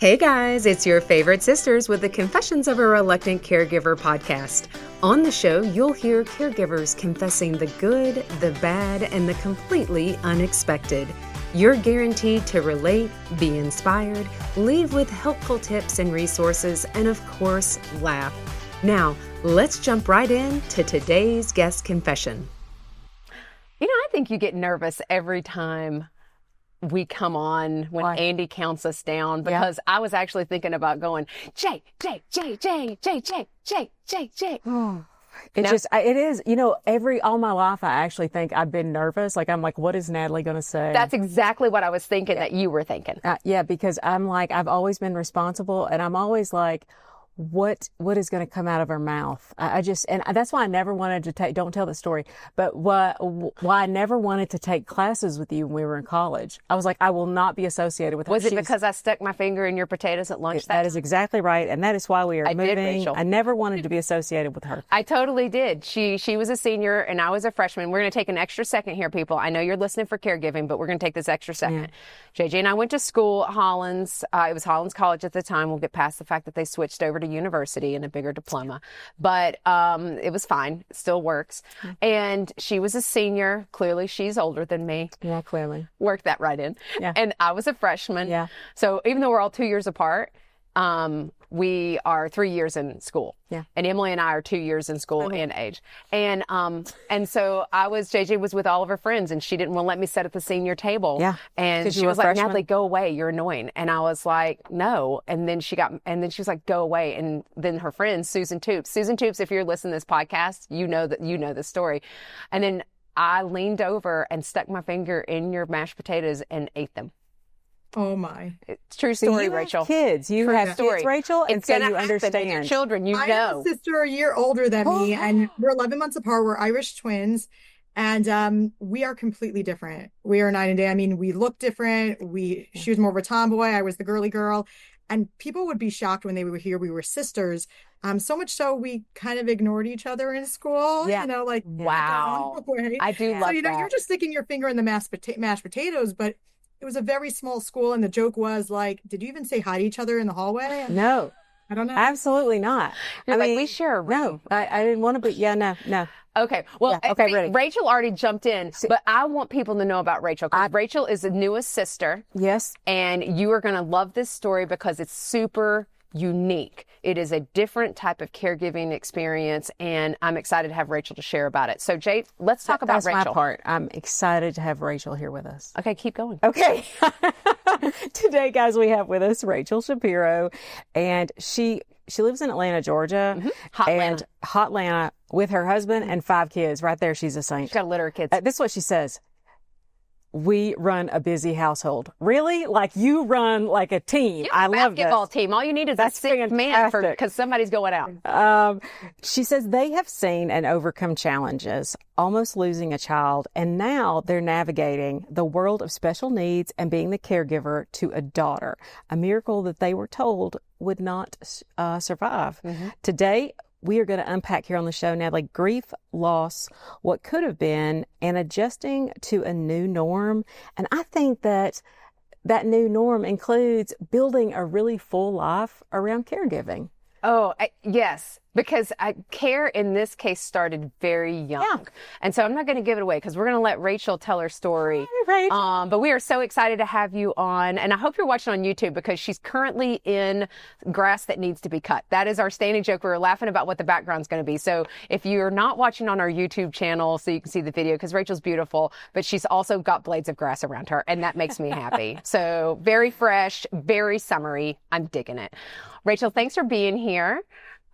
Hey guys, it's your favorite sisters with the Confessions of a Reluctant Caregiver podcast. On the show, you'll hear caregivers confessing the good, the bad, and the completely unexpected. You're guaranteed to relate, be inspired, leave with helpful tips and resources, and of course, laugh. Now, let's jump right in to today's guest confession. You know, I think you get nervous every time we come on when Andy counts us down, because I was actually thinking about going, J. It is, all my life, I actually think I've been nervous. I'm like, what is Natalie going to say? That's exactly what I was thinking that you were thinking. Because I'm like, I've always been responsible, and I'm always like, what is going to come out of her mouth? And that's why I never wanted to don't tell the story, but why I never wanted to take classes with you when we were in college. I was like, I will not be associated with her. Was it because I stuck my finger in your potatoes at lunch? That is exactly right. And that is why we are moving. Did, Rachel. I never wanted to be associated with her. I totally did. She was a senior and I was a freshman. We're going to take an extra second here, people. I know you're listening for caregiving, but we're going to take this extra second. JJ and I went to school at Hollins. It was Hollins College at the time. We'll get past the fact that they switched over to university and a bigger diploma, but it was fine. It still works. And she was a senior. Clearly she's older than me. Yeah, clearly. Worked that right in. Yeah. And I was a freshman. Yeah. So even though we're all 2 years apart, we are 3 years in school. Yeah. And Emily and I are 2 years in school in age. And so JJ was with all of her friends, and she didn't want to let me sit at the senior table. Yeah. And she was like, Natalie, go away. You're annoying. And I was like, no. And then she was like, go away. And then her friend, Susan Toops, if you're listening to this podcast, you know the story. And then I leaned over and stuck my finger in your mashed potatoes and ate them. Oh my! It's true story, so Rachel. Kids, you have kids, Rachel, and so you understand. Your children, I have a sister a year older than me, and we're 11 months apart. We're Irish twins, and we are completely different. We are night and day. I mean, we look different. She was more of a tomboy. I was the girly girl, and people would be shocked when they would hear we were sisters. So much so we kind of ignored each other in school. Yeah. Wow. I do love that. You're just sticking your finger in the mashed potatoes, but it was a very small school, and the joke was like, did you even say hi to each other in the hallway? No. I don't know. Absolutely not. We share a room. No, I didn't want to be. Yeah, no. Okay. Well, ready. Rachel already jumped in, but I want people to know about Rachel, because Rachel is the newest sister. Yes. And you are going to love this story because it's super unique. It is a different type of caregiving experience, and I'm excited to have Rachel to share about it. So, Jay, let's talk about Rachel. That's my part. I'm excited to have Rachel here with us. Okay, keep going. Okay. Today, guys, we have with us Rachel Shapiro, and she lives in Atlanta, Georgia. Mm-hmm. Hot Atlanta, with her husband and 5 kids. Right there, she's a saint. She's got a litter of kids. This is what she says. We run a busy household. Really? Like, you run like a team. I love this. Basketball team. All you need is a 6 man because somebody's going out. She says they have seen and overcome challenges, almost losing a child, and now they're navigating the world of special needs and being the caregiver to a daughter, a miracle that they were told would not survive. Mm-hmm. Today, we are going to unpack here on the show, Natalie, grief, loss, what could have been, and adjusting to a new norm. And I think that new norm includes building a really full life around caregiving. Oh, yes, because care in this case started very young. Yeah. And so I'm not going to give it away because we're going to let Rachel tell her story. Right. But we are so excited to have you on. And I hope you're watching on YouTube because she's currently in grass that needs to be cut. That is our standing joke. We were laughing about what the background's going to be. So if you're not watching on our YouTube channel so you can see the video, because Rachel's beautiful, but she's also got blades of grass around her. And that makes me happy. So very fresh, very summery. I'm digging it. Rachel, thanks for being here.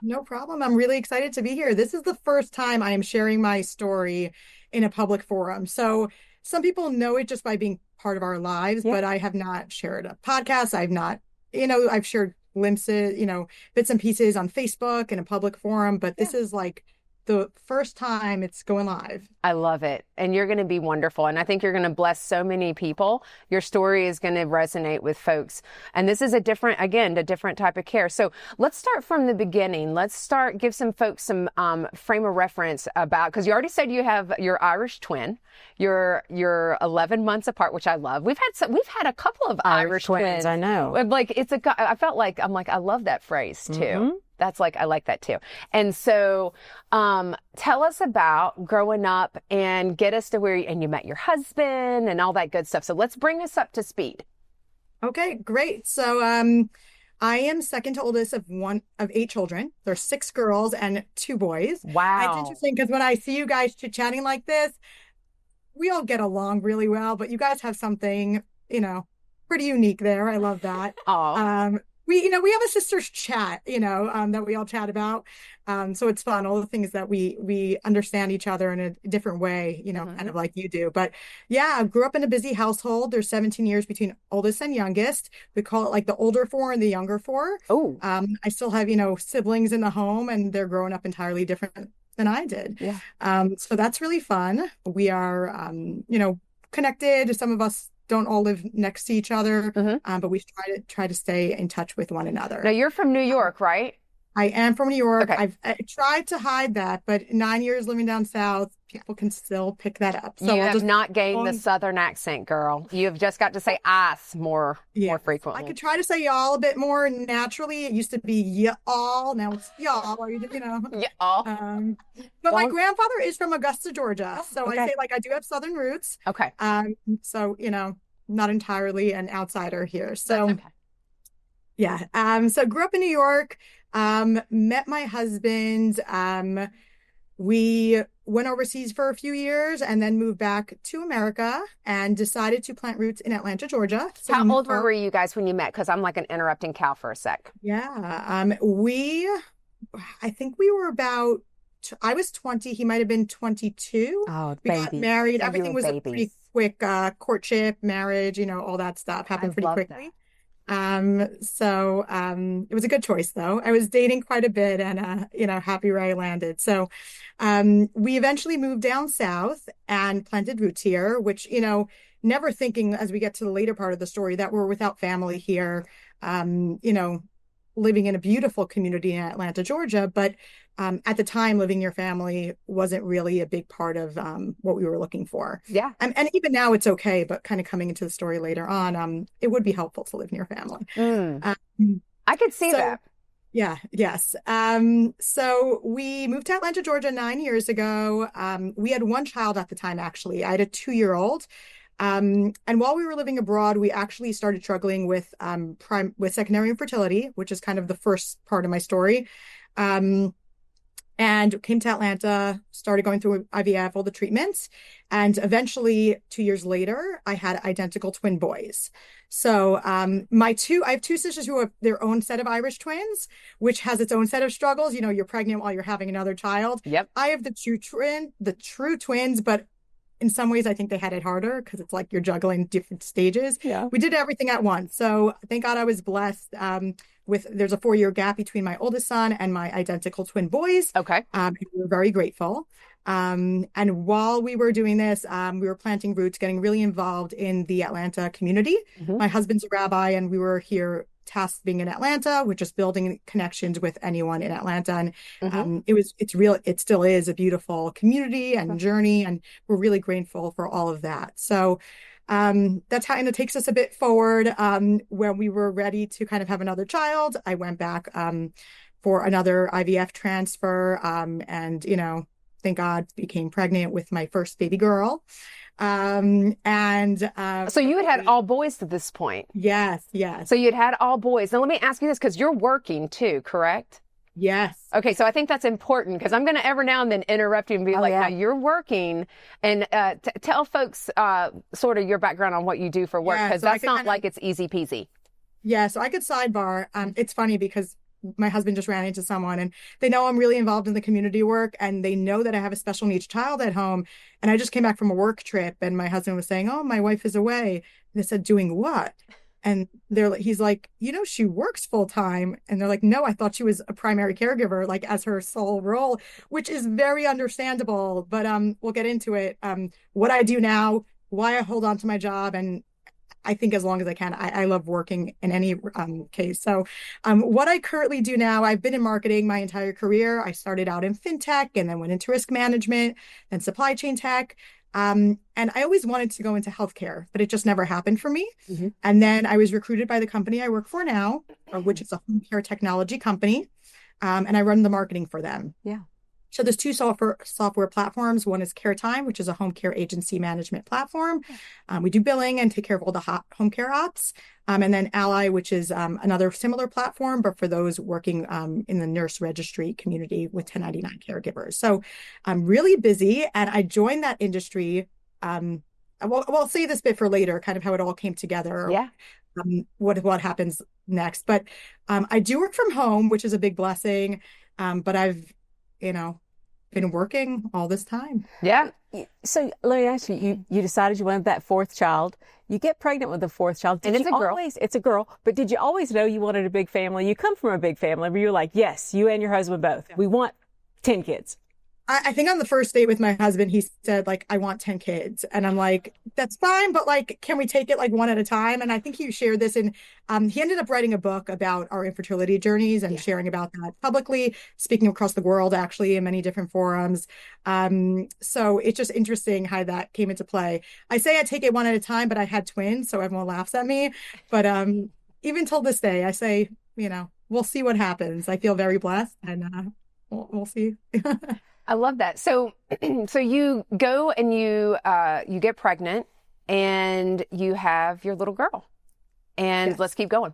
No problem. I'm really excited to be here. This is the first time I am sharing my story in a public forum. So some people know it just by being part of our lives, but I have not shared a podcast. I've not, I've shared glimpses, bits and pieces on Facebook in a public forum, but this is like the first time it's going live. I love it. And you're going to be wonderful. And I think you're going to bless so many people. Your story is going to resonate with folks. And this is a different type of care. So let's start from the beginning. Give some folks some frame of reference about, because you already said you have your Irish twin. You're 11 months apart, which I love. We've had a couple of Irish twins. I know. Like I felt like, I love that phrase too. Mm-hmm. I like that too. And so, tell us about growing up and get us to and you met your husband and all that good stuff. So let's bring us up to speed. Okay, great. So, I am second to oldest of 8 children. There's 6 girls and 2 boys. Wow. It's interesting because when I see you guys chit-chatting like this, we all get along really well, but you guys have something, pretty unique there. I love that. Oh. We have a sisters chat, that we all chat about. So it's fun. All the things that we understand each other in a different way, kind of like you do. But yeah, I grew up in a busy household. There's 17 years between oldest and youngest. We call it like the older 4 and the younger 4. Oh. I still have, siblings in the home, and they're growing up entirely different than I did. Yeah. So that's really fun. We are, connected. Some of us don't all live next to each other, but we try to stay in touch with one another. Now you're from New York, right? I am from New York. Okay. I tried to hide that, but 9 years living down south, people can still pick that up. So you have not gained the Southern accent, girl. You have just got to say "us" more frequently. I could try to say y'all a bit more naturally. It used to be y'all. Now it's y'all. Y'all. But my grandfather is from Augusta, Georgia. So I say I do have Southern roots. Okay. So, not entirely an outsider here. So okay. Yeah. So grew up in New York, met my husband. We went overseas for a few years and then moved back to America and decided to plant roots in Atlanta, Georgia. So how old were you guys when you met? Because I'm like an interrupting cow for a sec. Yeah. I think we were about, I was 20. He might have been 22. Oh, we baby. got married. So Everything was a pretty quick courtship, marriage, all that stuff happened pretty quickly. It was a good choice though. I was dating quite a bit and, happy where I landed. So, we eventually moved down south and planted roots here, which, never thinking as we get to the later part of the story that we're without family here, living in a beautiful community in Atlanta, Georgia. But at the time, living your family wasn't really a big part of what we were looking for. Yeah. And even now it's okay, but kind of coming into the story later on, it would be helpful to live near family. I could see that. Yeah. Yes. So we moved to Atlanta, Georgia 9 years ago. We had 1 child at the time, actually. I had a 2-year-old. And while we were living abroad, we actually started struggling with secondary infertility, which is kind of the first part of my story. And came to Atlanta, started going through IVF, all the treatments. And eventually 2 years later, I had identical twin boys. So, I have 2 sisters who have their own set of Irish twins, which has its own set of struggles. You're pregnant while you're having another child. Yep. I have the true twins, but in some ways, I think they had it harder because it's like you're juggling different stages. Yeah. We did everything at once. So thank God I was blessed there's a 4-year gap between my oldest son and my identical twin boys. Okay. We were very grateful. And while we were doing this, we were planting roots, getting really involved in the Atlanta community. My husband's a rabbi, and we were here tasked being in Atlanta, with just building connections with anyone in Atlanta. And it still is a beautiful community and journey. And we're really grateful for all of that. So that's how, and it takes us a bit forward. When we were ready to kind of have another child, I went back for another IVF transfer, and thank God became pregnant with my first baby girl. So you had all boys to this point. Yes. So you had all boys. Now let me ask you this, because you're working too, correct? Yes. Okay, so I think that's important, because I'm going to every now and then interrupt you and be now you're working, and tell folks sort of your background on what you do for work, because that's not like it's easy peasy. Yeah, so I could sidebar. It's funny because my husband just ran into someone, and they know I'm really involved in the community work, and they know that I have a special needs child at home. And I just came back from a work trip, and my husband was saying, "Oh, my wife is away." And I said, "Doing what?" And he's like, she works full time. And they're like, no, I thought she was a primary caregiver, like as her sole role, which is very understandable. But we'll get into it. What I do now, why I hold on to my job, and I think as long as I can, I love working in any case. So, what I currently do now, I've been in marketing my entire career. I started out in fintech and then went into risk management and supply chain tech. And I always wanted to go into healthcare, but it just never happened for me. Mm-hmm. And then I was recruited by the company I work for now, which is a home care technology company. And I run the marketing for them. Yeah. So there's two software platforms. One is CareTime, which is a home care agency management platform. We do billing and take care of all the home care ops. And then Ally, which is another similar platform, but for those working in the nurse registry community with 1099 caregivers. So I'm really busy, and I joined that industry. I'll say this bit for later, kind of how it all came together. Yeah. What happens next. But I do work from home, which is a big blessing. But I've been working all this time. Yeah. So let me ask you, you decided you wanted that fourth child. You get pregnant with the fourth child. And it's a girl. It's a girl. But did you always know you wanted a big family? You come from a big family where you're like, yes, you and your husband both. We want 10 kids. I think on the first date with my husband, he said, like, I want 10 kids. And I'm like, that's fine, but like, can we take it like one at a time? And I think he shared this, and he ended up writing a book about our infertility journeys and sharing about that publicly, speaking across the world, actually, in many different forums. So it's just interesting how that came into play. I say I take it one at a time, but I had twins, so everyone laughs at me. But even till this day, I say, we'll see what happens. I feel very blessed, and we'll see. I love that. So, so you go and you get pregnant, and you have your little girl, and Yes. let's keep going.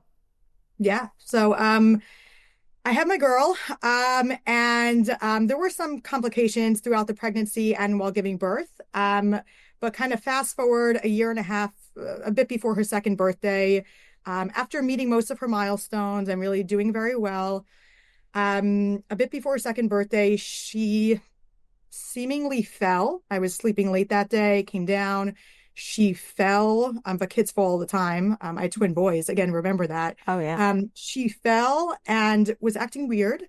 Yeah. So, I had my girl, and there were some complications throughout the pregnancy and while giving birth. But kind of fast forward a year and a half, a bit before her second birthday, after meeting most of her milestones and really doing very well. A bit before her second birthday, she seemingly fell. I was sleeping late that day, came down. She fell, but kids fall all the time. I had twin boys. Again, remember that. Oh, yeah. She fell and was acting weird.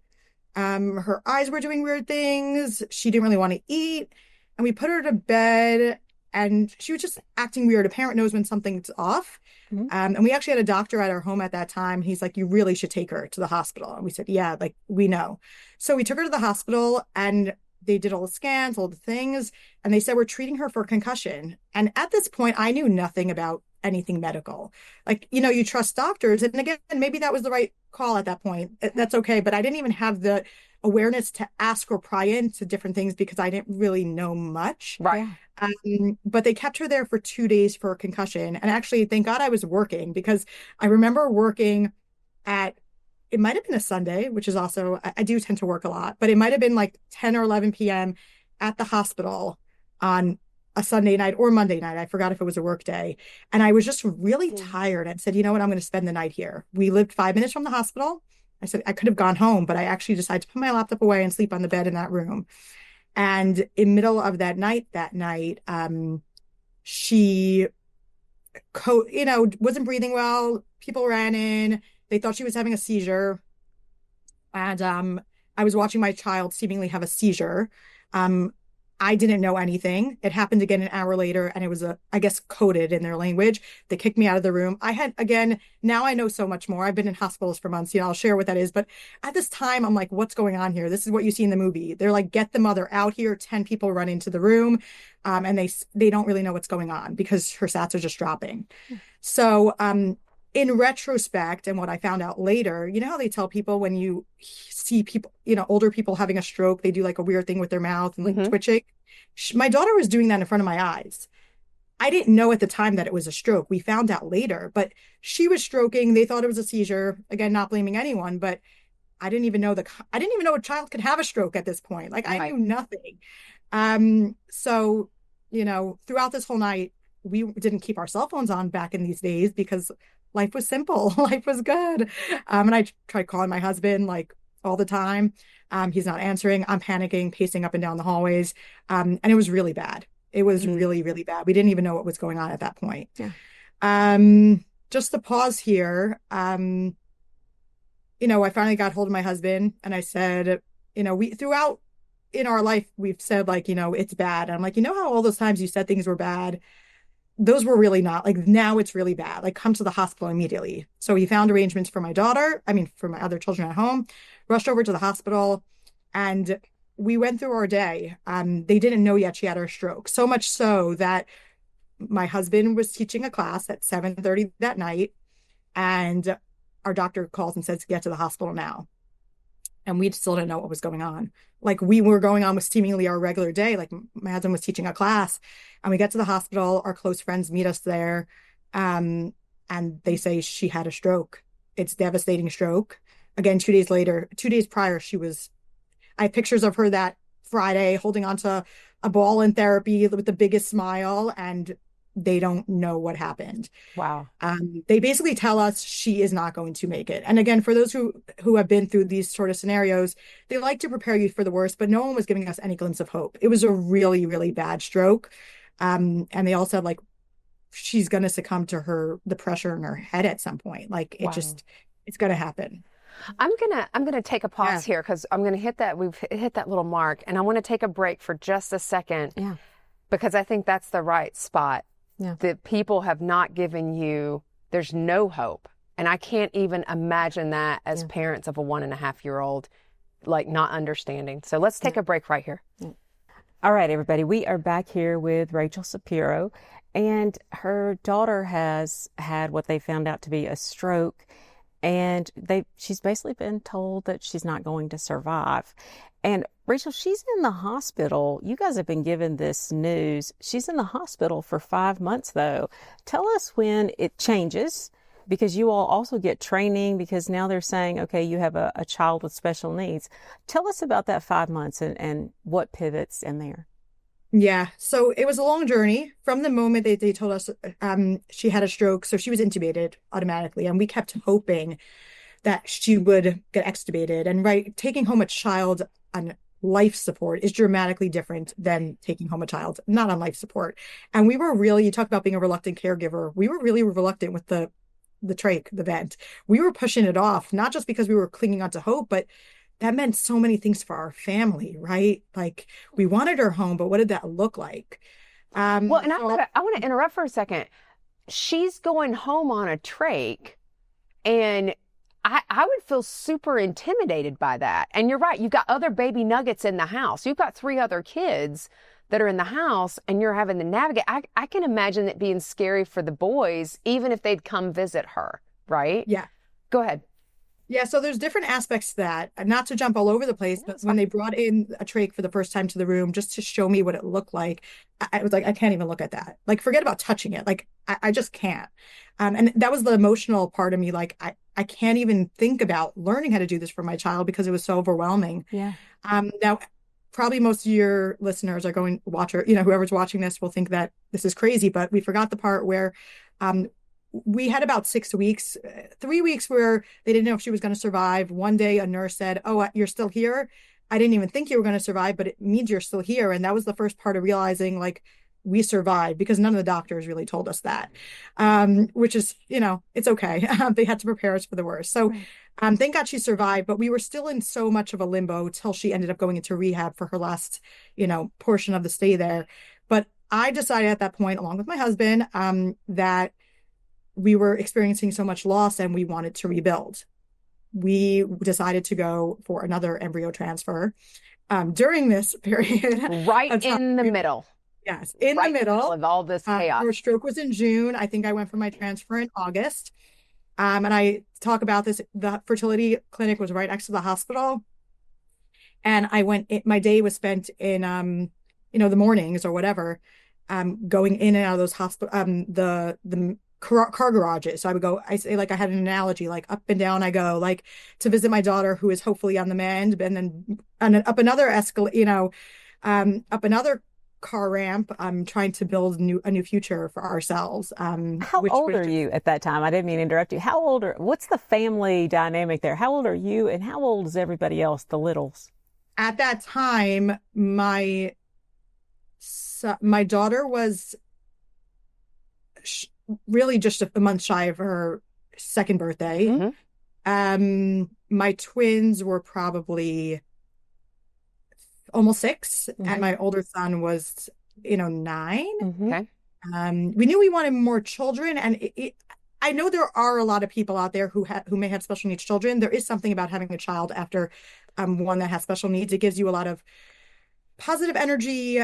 Her eyes were doing weird things. She didn't really want to eat. And we put her to bed, and she was just acting weird. A parent knows when something's off. Mhm. And we actually had a doctor at our home at that time. He's like, you really should take her to the hospital. And we said, yeah, like we know. So we took her to the hospital, and they did all the scans, all the things, and they said, we're treating her for concussion. And at this point, I knew nothing about anything medical. Like, you trust doctors. And again, maybe that was the right call at that point. That's okay. But I didn't even have the awareness to ask or pry into different things because I didn't really know much. Right. But they kept her there for 2 days for a concussion. And actually, thank God I was working, because I remember working it might have been a Sunday, which is also, I do tend to work a lot, but it might have been like 10 or 11 p.m. at the hospital on a Sunday night or Monday night. I forgot if it was a work day. And I was just really tired and said, you know what, I'm going to spend the night here. We lived 5 minutes from the hospital. I said, I could have gone home, but I actually decided to put my laptop away and sleep on the bed in that room. And in middle of that night, she, wasn't breathing well. People ran in. They thought she was having a seizure. And I was watching my child seemingly have a seizure. I didn't know anything. It happened again an hour later, and it was, I guess, coded in their language. They kicked me out of the room. Now I know so much more. I've been in hospitals for months. I'll share what that is. But at this time, I'm like, what's going on here? This is what you see in the movie. They're like, get the mother out here. 10 people run into the room. And they don't really know what's going on because her sats are just dropping. So, in retrospect, and what I found out later, how they tell people when you see people, older people having a stroke, they do like a weird thing with their mouth and like twitching. My daughter was doing that in front of my eyes. I didn't know at the time that it was a stroke. We found out later, but she was stroking. They thought it was a seizure. Again, not blaming anyone, but I didn't even know a child could have a stroke at this point. Like I knew nothing. So, throughout this whole night, we didn't keep our cell phones on back in these days because life was simple. Life was good. And I tried calling my husband like all the time. He's not answering. I'm panicking, pacing up and down the hallways. And it was really bad. It was really, really bad. We didn't even know what was going on at that point. Yeah. just to pause here, I finally got hold of my husband and I said, we throughout in our life, we've said like, it's bad. And I'm like, how all those times you said things were bad, those were really not. Like now it's really bad. Like come to the hospital immediately. So he found arrangements for my daughter, for my other children at home, rushed over to the hospital, and we went through our day. They didn't know yet she had her stroke. So much so that my husband was teaching a class at 7:30 that night, and our doctor calls and says to get to the hospital now. And we still didn't know what was going on. Like we were going on with seemingly our regular day. Like my husband was teaching a class, and we get to the hospital. Our close friends meet us there, and they say she had a stroke. It's devastating stroke. Again, 2 days later, 2 days prior, I have pictures of her that Friday holding onto a ball in therapy with the biggest smile, and they don't know what happened. Wow. They basically tell us she is not going to make it. And again, for those who have been through these sort of scenarios, they like to prepare you for the worst, but no one was giving us any glimpse of hope. It was a really, really bad stroke. And they all said like she's going to succumb to the pressure in her head at some point. Like it's going to happen. I'm gonna take a pause here because I'm gonna we've hit that little mark, and I want to take a break for just a second. Yeah. Because I think that's the right spot. Yeah. That people have not given you, there's no hope. And I can't even imagine that as parents of a 1.5-year-old, like not understanding. So let's take a break right here. All right, everybody, we are back here with Rachel Shapiro, and her daughter has had what they found out to be a stroke, and she's basically been told that she's not going to survive. And Rachel, she's in the hospital. You guys have been given this news. She's in the hospital for 5 months, though. Tell us when it changes, because you all also get training, because now they're saying, okay, you have a child with special needs. Tell us about that 5 months and what pivots in there. Yeah, so it was a long journey from the moment they told us she had a stroke. So she was intubated automatically, and we kept hoping that she would get extubated. And taking home a child on life support is dramatically different than taking home a child not on life support. And you talk about being a reluctant caregiver. We were really reluctant with the trach, the vent. We were pushing it off, not just because we were clinging on to hope, but that meant so many things for our family, right? Like we wanted her home, but what did that look like? I want to interrupt for a second. She's going home on a trach, and I would feel super intimidated by that. And you're right. You've got other baby nuggets in the house. You've got 3 other kids that are in the house, and you're having to navigate. I can imagine it being scary for the boys, even if they'd come visit her, right? Yeah. Go ahead. Yeah, so there's different aspects to that. Not to jump all over the place, but when they brought in a trach for the first time to the room, just to show me what it looked like, I was like, I can't even look at that. Like, forget about touching it. Like, I just can't. And that was the emotional part of me. Like, I can't even think about learning how to do this for my child because it was so overwhelming. Yeah. Now, probably most of your listeners are going to watch, or whoever's watching this will think that this is crazy, but we forgot the part where we had about 6 weeks, 3 weeks where they didn't know if she was going to survive. One day a nurse said, "Oh, you're still here. I didn't even think you were going to survive, but it means you're still here." And that was the first part of realizing like we survived, because none of the doctors really told us that, which is, it's okay. They had to prepare us for the worst. So thank God she survived, but we were still in so much of a limbo till she ended up going into rehab for her last, portion of the stay there. But I decided at that point, along with my husband, that we were experiencing so much loss and we wanted to rebuild. We decided to go for another embryo transfer during this period. Right in the middle. Yes, in the middle of all this chaos. Her stroke was in June. I think I went for my transfer in August. And I talk about this. The fertility clinic was right next to the hospital. And my day was spent in, the mornings or whatever, going in and out of those the car garages. So I say, like, I had an analogy, like up and down I go, like to visit my daughter who is hopefully on the mend, and then up another up another car ramp. I'm trying to build a new future for ourselves. How old are you at that time? I didn't mean to interrupt you. What's the family dynamic there? How old are you, and how old is everybody else, the littles? At that time, my daughter was really just a month shy of her second birthday. Mm-hmm. My twins were probably almost 6, and my older son was, 9. Okay. We knew we wanted more children, and I know there are a lot of people out there who may have special needs children. There is something about having a child after one that has special needs. It gives you a lot of positive energy,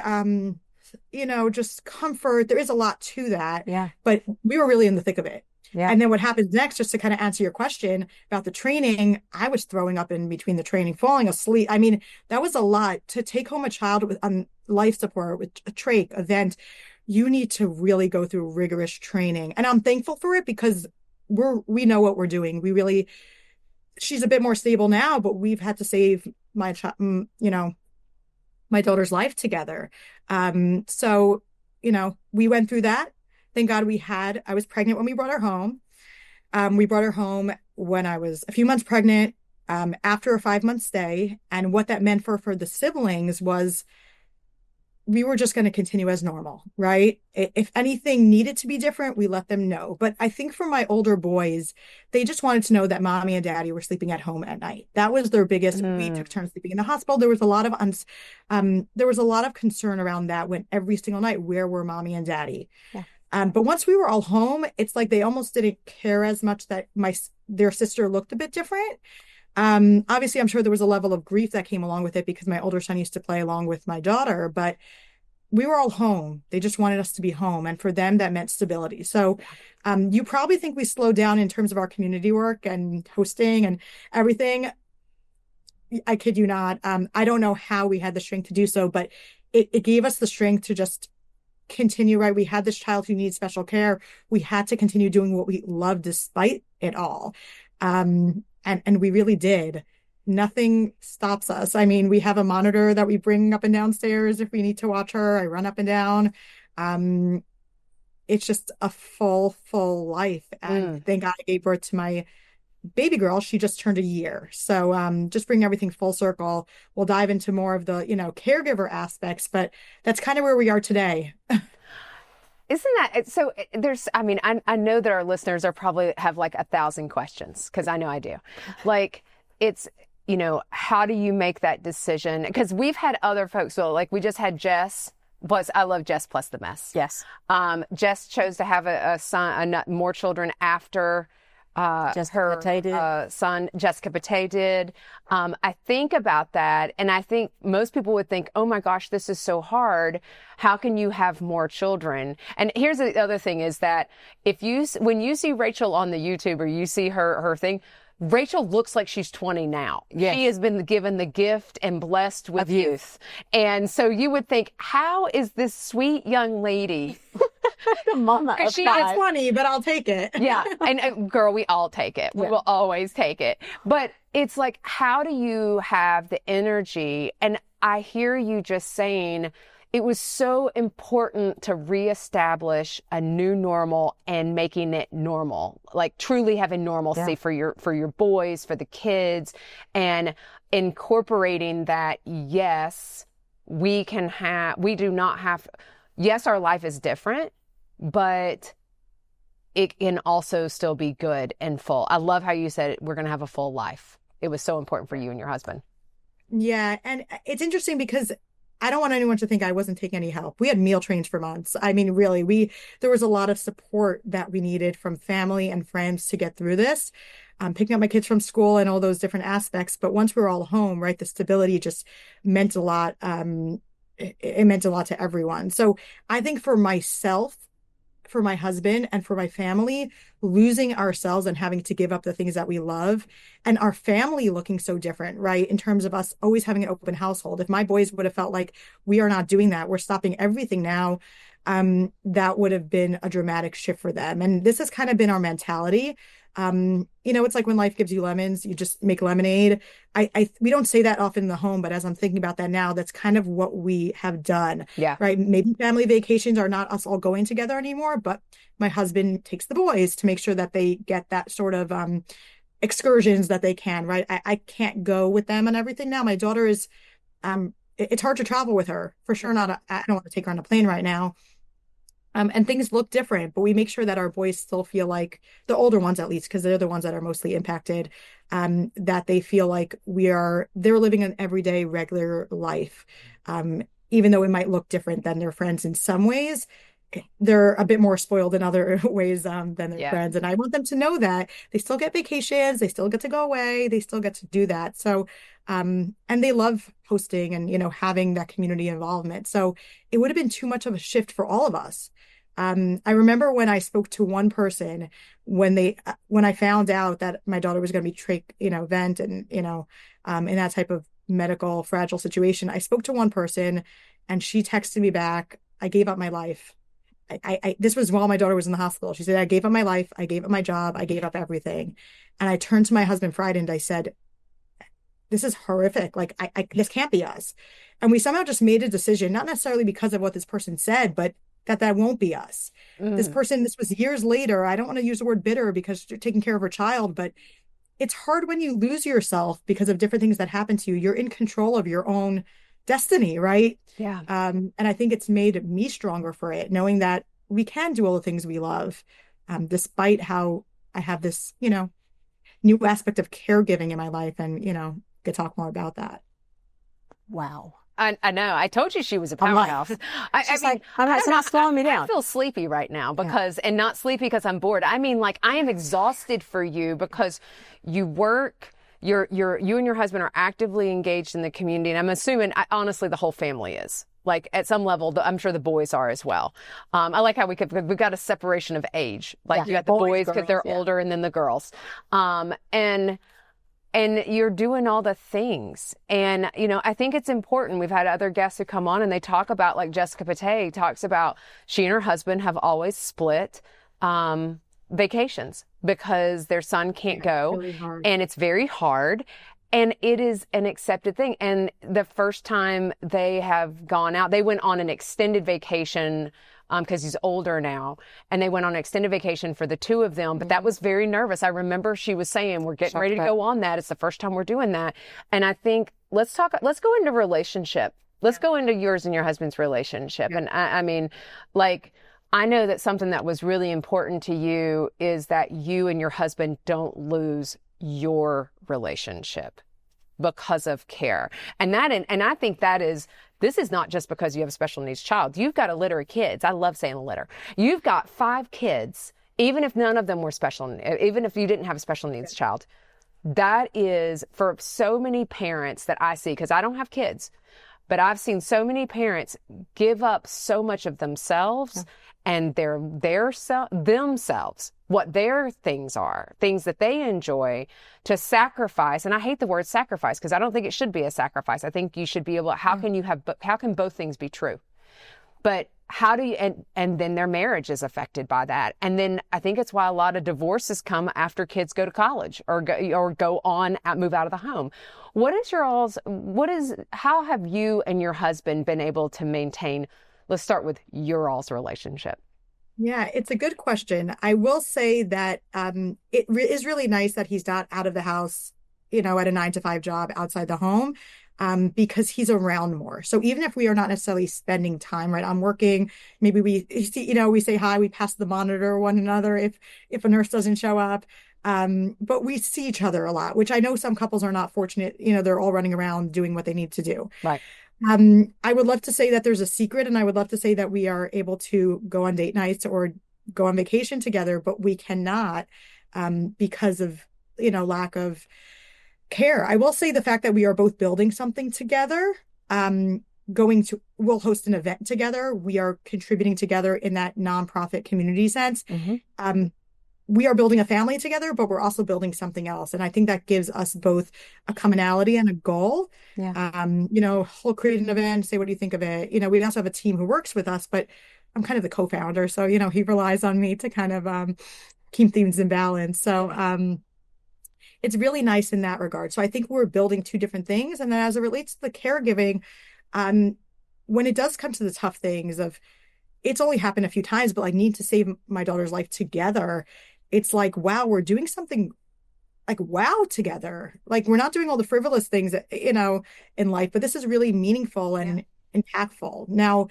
just comfort. There is a lot to that. Yeah. But we were really in the thick of it. Yeah. And then what happens next, just to kind of answer your question about the training, I was throwing up in between the training, falling asleep. I mean, that was a lot to take home a child with life support, with a trach, a vent. You need to really go through rigorous training. And I'm thankful for it because we know what we're doing. She's a bit more stable now, but we've had to save my my daughter's life together. So, we went through that. Thank God I was pregnant when we brought her home. We brought her home when I was a few months pregnant, after a 5-month stay. And what that meant for the siblings was we were just going to continue as normal, right? If anything needed to be different, we let them know. But I think for my older boys, they just wanted to know that mommy and daddy were sleeping at home at night. That was their biggest. We took turns sleeping in the hospital. There was a lot of concern around that when every single night, where were mommy and daddy? Yeah. But once we were all home, it's like they almost didn't care as much that their sister looked a bit different. Obviously, I'm sure there was a level of grief that came along with it because my older son used to play along with my daughter, but we were all home. They just wanted us to be home. And for them, that meant stability. So you probably think we slowed down in terms of our community work and hosting and everything. I kid you not. I don't know how we had the strength to do so, but it gave us the strength to just continue, right? We had this child who needs special care. We had to continue doing what we loved despite it all. And we really did. Nothing stops us. I mean, we have a monitor that we bring up and downstairs if we need to watch her. I run up and down. It's just a full life. And thank God I gave birth to my baby girl. She just turned a year. So just bring everything full circle. We'll dive into more of the, caregiver aspects, but that's kind of where we are today. Isn't that so? I know that our listeners are probably have like 1,000 questions because I know I do. Like, it's, how do you make that decision? Because we've had other folks. So, like, we just had Jess. Plus, I love Jess plus the mess. Yes. Jess chose to have a son, more children after her son, Jessica Pate, did. I think about that, and I think most people would think, oh my gosh, this is so hard. How can you have more children? And here's the other thing is that when you see Rachel on the YouTube or you see her thing, Rachel looks like she's 20 now. Yes. She has been given the gift and blessed with youth. And so you would think, how is this sweet young lady the mama of she five. Is funny, but I'll take it. Yeah. And girl, we all take it. We will always take it. But it's like, how do you have the energy? And I hear you just saying it was so important to reestablish a new normal and making it normal, like truly having normalcy for your boys, for the kids, and incorporating that. Yes, we do not have, yes, our life is different, but it can also still be good and full. I love how you said we're going to have a full life. It was so important for you and your husband. Yeah. And it's interesting because I don't want anyone to think I wasn't taking any help. We had meal trains for months. I mean, really, there was a lot of support that we needed from family and friends to get through this, picking up my kids from school and all those different aspects. But once we were all home, right, the stability just meant a lot. It meant a lot to everyone. So I think for myself, for my husband, and for my family, losing ourselves and having to give up the things that we love, and our family looking so different, right? In terms of us always having an open household. If my boys would have felt like we are not doing that, we're stopping everything now, that would have been a dramatic shift for them. And this has kind of been our mentality. It's like when life gives you lemons, you just make lemonade. We don't say that often in the home, but as I'm thinking about that now, that's kind of what we have done. Yeah. Right. Maybe family vacations are not us all going together anymore, but my husband takes the boys to make sure that they get that sort of excursions that they can. Right. I can't go with them and everything now. My daughter is, it's hard to travel with her for sure. I don't want to take her on a plane right now. And things look different, but we make sure that our boys still feel like the older ones, at least, because they're the ones that are mostly impacted, that they feel like they're living an everyday regular life. Even though it might look different than their friends in some ways, they're a bit more spoiled in other ways, than their Yeah. friends. And I want them to know that they still get vacations, they still get to go away, they still get to do that. So, and they love hosting and, having that community involvement. So it would have been too much of a shift for all of us. I remember when I spoke to one person when I found out that my daughter was going to be vent and, in that type of medical fragile situation, I spoke to one person and she texted me back, I gave up my life. This was while my daughter was in the hospital. She said, I gave up my life. I gave up my job. I gave up everything. And I turned to my husband Friday and I said, this is horrific. Like, this can't be us. And we somehow just made a decision, not necessarily because of what this person said, but that won't be us. This was years later. I don't want to use the word bitter because you're taking care of her child, but it's hard when you lose yourself because of different things that happen to you. You're in control of your own destiny, right? Yeah. And I think it's made me stronger for it, knowing that we can do all the things we love, despite how I have this, new aspect of caregiving in my life, and could talk more about that. Wow. I know. I told you she was a I'm like- powerhouse. She's like, it's not slowing me down. I feel sleepy right now and not sleepy because I'm bored. I mean, like, I am exhausted for you because you work. You and your husband are actively engaged in the community, and I'm assuming, honestly, the whole family is. Like, at some level, I'm sure the boys are as well. I like how we've got a separation of age. Like, you got the boys because they're older, and then the girls. And you're doing all the things. And, I think it's important. We've had other guests who come on and they talk about, like Jessica Pate talks about, she and her husband have always split vacations because their son can't go. Really hard. And it's very hard. And it is an accepted thing. And the first time they have gone out, they went on an extended vacation because he's older now. And they went on an extended vacation for the two of them. But that was very nervous. I remember she was saying, we're getting ready to go on that. It's the first time we're doing that. And I think let's go into relationship. Let's go into yours and your husband's relationship. And I mean, like, I know that something that was really important to you is that you and your husband don't lose your relationship because of care. And I think this is not just because you have a special needs child. You've got a litter of kids. I love saying a litter. You've got 5 kids, even if none of them were even if you didn't have a special needs child. That is, for so many parents that I see, because I don't have kids, but I've seen so many parents give up so much of themselves and themselves, what their things are, things that they enjoy, to sacrifice. And I hate the word sacrifice because I don't think it should be a sacrifice. I think you should be able, how can both things be true? But how do you, and then their marriage is affected by that. And then I think it's why a lot of divorces come after kids go to college or go on, move out of the home. How have you and your husband been able to maintain, let's start with your all's relationship? Yeah, it's a good question. I will say that is really nice that he's not out of the house, at a 9 to 5 job outside the home, because he's around more. So even if we are not necessarily spending time, right, I'm working, maybe we say hi, we pass the monitor one another if a nurse doesn't show up. But we see each other a lot, which I know some couples are not fortunate. They're all running around doing what they need to do. Right. I would love to say that there's a secret, and I would love to say that we are able to go on date nights or go on vacation together, but we cannot, because of, lack of care. I will say the fact that we are both building something together, we'll host an event together. We are contributing together in that nonprofit community sense. Mm-hmm. We are building a family together, but we're also building something else. And I think that gives us both a commonality and a goal. Yeah. We'll create an event, say, what do you think of it? We also have a team who works with us, but I'm kind of the co-founder. So, he relies on me to kind of keep things in balance. So it's really nice in that regard. So I think we're building 2 different things. And then as it relates to the caregiving, when it does come to the tough things of, it's only happened a few times, but I need to save my daughter's life together. It's like, wow, we're doing something like wow together. Like, we're not doing all the frivolous things that, in life, but this is really meaningful and impactful. Now,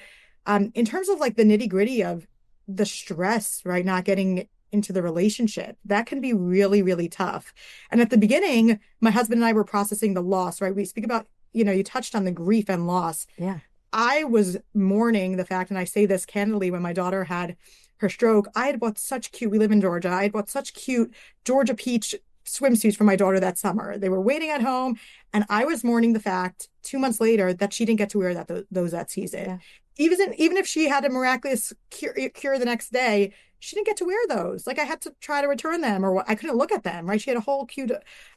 in terms of like the nitty gritty of the stress, right? Not getting into the relationship. That can be really, really tough. And at the beginning, my husband and I were processing the loss, right? We speak about, you touched on the grief and loss. Yeah. I was mourning the fact, and I say this candidly, when my daughter had her stroke, I had bought such cute, we live in Georgia, I had bought such cute Georgia peach swimsuits for my daughter that summer. They were waiting at home, and I was mourning the fact 2 months later that she didn't get to wear those that season. Yeah. Even if she had a miraculous cure the next day, she didn't get to wear those. Like, I had to try to return them, or I couldn't look at them, right? She had a whole cute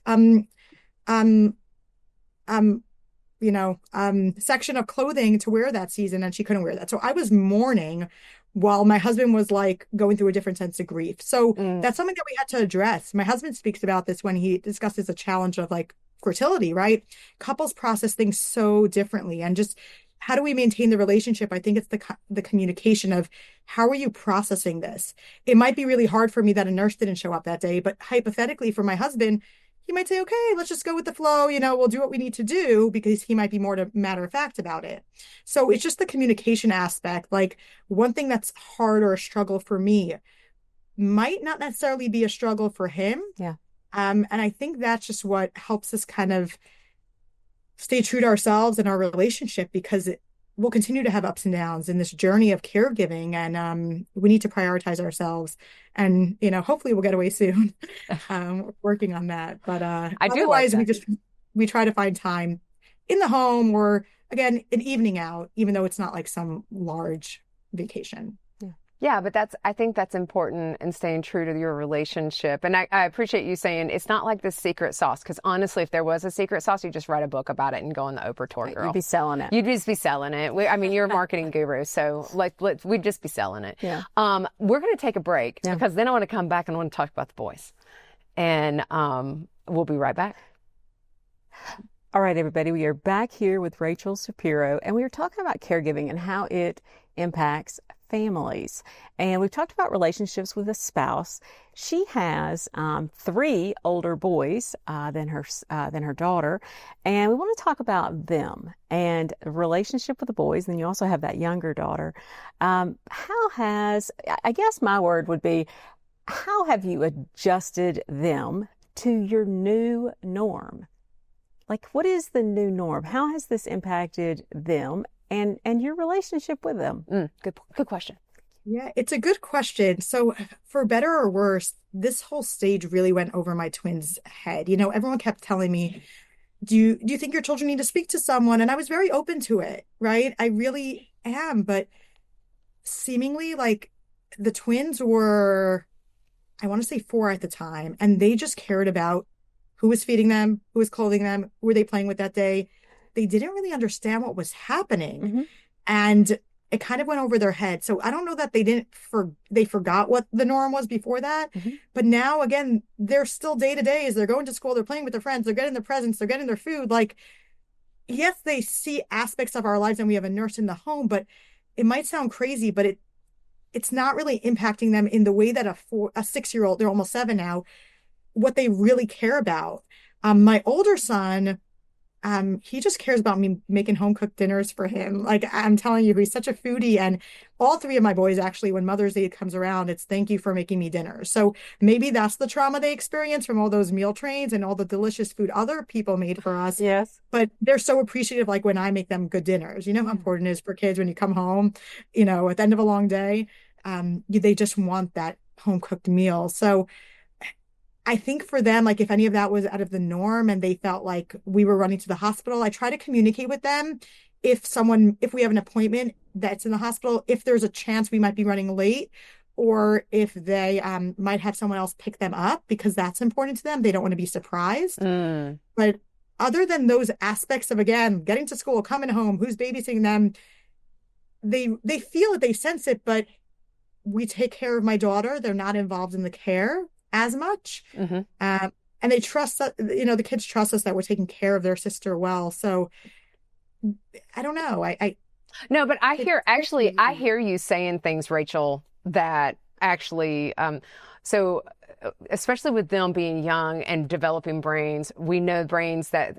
um um um section of clothing to wear that season, and she couldn't wear that. So I was mourning while my husband was like going through a different sense of grief. So that's something that we had to address. My husband speaks about this when he discusses the challenge of like fertility, right? Couples process things so differently, and just how do we maintain the relationship? I think it's the communication of how are you processing this? It might be really hard for me that a nurse didn't show up that day, but hypothetically for my husband, he might say, okay, let's just go with the flow. We'll do what we need to do, because he might be more matter of fact about it. So it's just the communication aspect. Like, one thing that's hard or a struggle for me might not necessarily be a struggle for him. Yeah. And I think that's just what helps us kind of stay true to ourselves and our relationship, because we'll continue to have ups and downs in this journey of caregiving, and we need to prioritize ourselves, and hopefully we'll get away soon. We're working on that, but otherwise we try to find time in the home, or again an evening out, even though it's not like some large vacation. Yeah, but I think that's important in staying true to your relationship. And I appreciate you saying it's not like this secret sauce, because honestly, if there was a secret sauce, you'd just write a book about it and go on the Oprah tour, girl. You'd be selling it. You'd just be selling it. You're a marketing guru, so we'd just be selling it. Yeah. We're going to take a break, because then I want to come back and I want to talk about the boys. And we'll be right back. All right, everybody, we are back here with Rachel Shapiro, and we were talking about caregiving and how it impacts families. And we've talked about relationships with a spouse. She has 3 older boys than her daughter, and we want to talk about them and the relationship with the boys. And you also have that younger daughter. I guess my word would be, how have you adjusted them to your new norm? Like, what is the new norm? How has this impacted them and your relationship with them? Good question. Yeah, it's a good question. So for better or worse, this whole stage really went over my twins' head. Everyone kept telling me, do you think your children need to speak to someone? And I was very open to it, right? I really am. But seemingly, like, the twins were, I want to say 4 at the time, and they just cared about who was feeding them, who was clothing them, who were they playing with that day. They didn't really understand what was happening. Mm-hmm. And it kind of went over their head. So I don't know that they forgot what the norm was before that. Mm-hmm. But now, again, they're still day to day as they're going to school, they're playing with their friends, they're getting their presents, they're getting their food. Like, yes, they see aspects of our lives, and we have a nurse in the home, but it might sound crazy, but it's not really impacting them in the way that a 6-year-old, they're almost 7 now, what they really care about. My older son, he just cares about me making home cooked dinners for him. Like, I'm telling you, he's such a foodie. And all 3 of my boys, actually, when Mother's Day comes around, it's thank you for making me dinner. So maybe that's the trauma they experience from all those meal trains and all the delicious food other people made for us. Yes. But they're so appreciative, like when I make them good dinners. You know how important it is for kids when you come home, at the end of a long day, they just want that home cooked meal. So I think for them, like, if any of that was out of the norm and they felt like we were running to the hospital, I try to communicate with them. If we have an appointment that's in the hospital, if there's a chance we might be running late, or if they might have someone else pick them up, because that's important to them. They don't want to be surprised. But other than those aspects of, again, getting to school, coming home, who's babysitting them, they feel it, they sense it, but we take care of my daughter. They're not involved in the care as much. Mm-hmm. And they trust that, the kids trust us that we're taking care of their sister well. So I don't know. No, but I hear you saying things, Rachel, that actually, so especially with them being young and developing brains, we know brains that,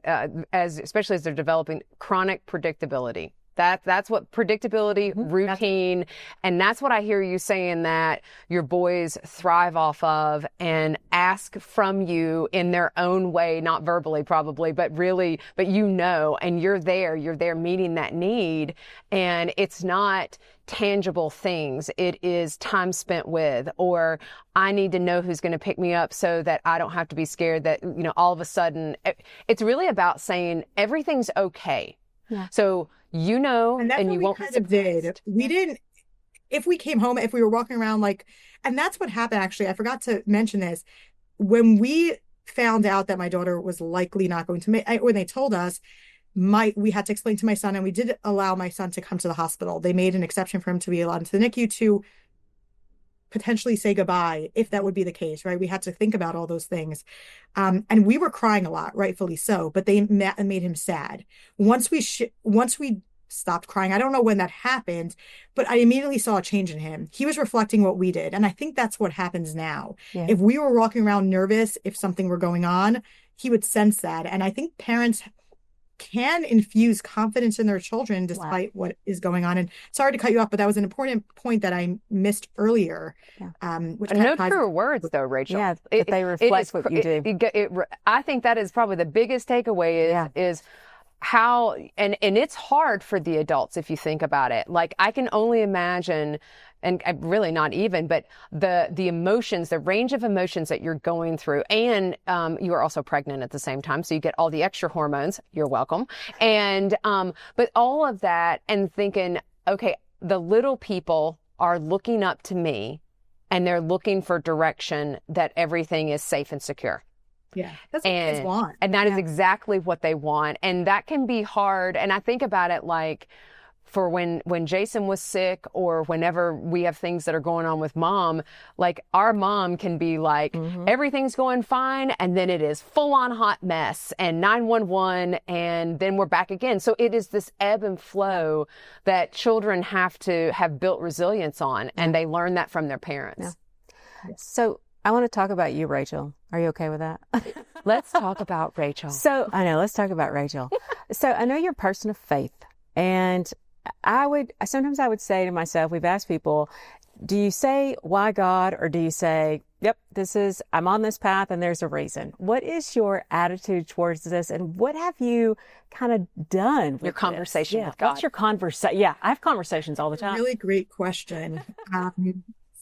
especially as they're developing, chronic predictability That's what predictability, routine, and that's what I hear you saying that your boys thrive off of and ask from you in their own way, not verbally probably, but really, but and you're there meeting that need. And it's not tangible things. It is time spent with, or I need to know who's going to pick me up so that I don't have to be scared that, all of a sudden, it's really about saying everything's okay. Yeah. So, and that's and what you we won't kind be of did. We didn't, if we came home, if we were walking around and that's what happened actually. I forgot to mention this. When we found out that my daughter was likely not going to make, when they told us, we had to explain to my son, and we did allow my son to come to the hospital. They made an exception for him to be allowed into the NICU to potentially say goodbye if that would be the case, right? We had to think about all those things. And we were crying a lot, rightfully so, but they made him sad. Once we stopped crying, I don't know when that happened, but I immediately saw a change in him. He was reflecting what we did. And I think that's what happens now. Yeah. If we were walking around nervous, if something were going on, he would sense that. And I think parents can infuse confidence in their children despite what is going on. And sorry to cut you off, but that was an important point that I missed earlier. Yeah. No truer words, though, Rachel. Yeah, they reflect what you do. I think that is probably the biggest takeaway is how, and it's hard for the adults if you think about it. Like, I can only imagine, and really not even, but the emotions, the range of emotions that you're going through, and you are also pregnant at the same time, so you get all the extra hormones. You're welcome. And but all of that, and thinking, okay, the little people are looking up to me, and they're looking for direction that everything is safe and secure. Yeah, that's what kids want. And that is exactly what they want. And that can be hard. And I think about it like, for when Jason was sick, or whenever we have things that are going on with mom, like our mom can be like, everything's going fine, and then it is full on hot mess and 911, and then we're back again. So it is this ebb and flow that children have to have built resilience on, and they learn that from their parents. Yeah. So I want to talk about you, Rachel. Are you okay with that? Let's talk about Rachel. Let's talk about Rachel. So I know you're a person of faith, and sometimes I would say to myself, we've asked people, do you say, why God? Or do you say, yep, I'm on this path and there's a reason? What is your attitude towards this? And what have you kind of done with your conversation with God? What's your conversation? Yeah, I have conversations all the time. Really great question.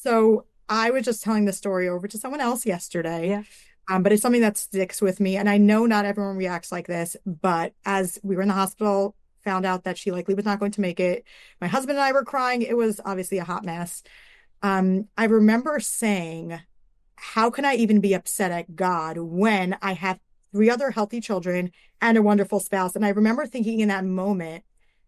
So I was just telling the story over to someone else yesterday. Yeah. But it's something that sticks with me. And I know not everyone reacts like this, but as we were in the hospital, found out that she likely was not going to make it, my husband and I were crying. It was obviously a hot mess. I remember saying, how can I even be upset at God when I have 3 other healthy children and a wonderful spouse? And I remember thinking in that moment,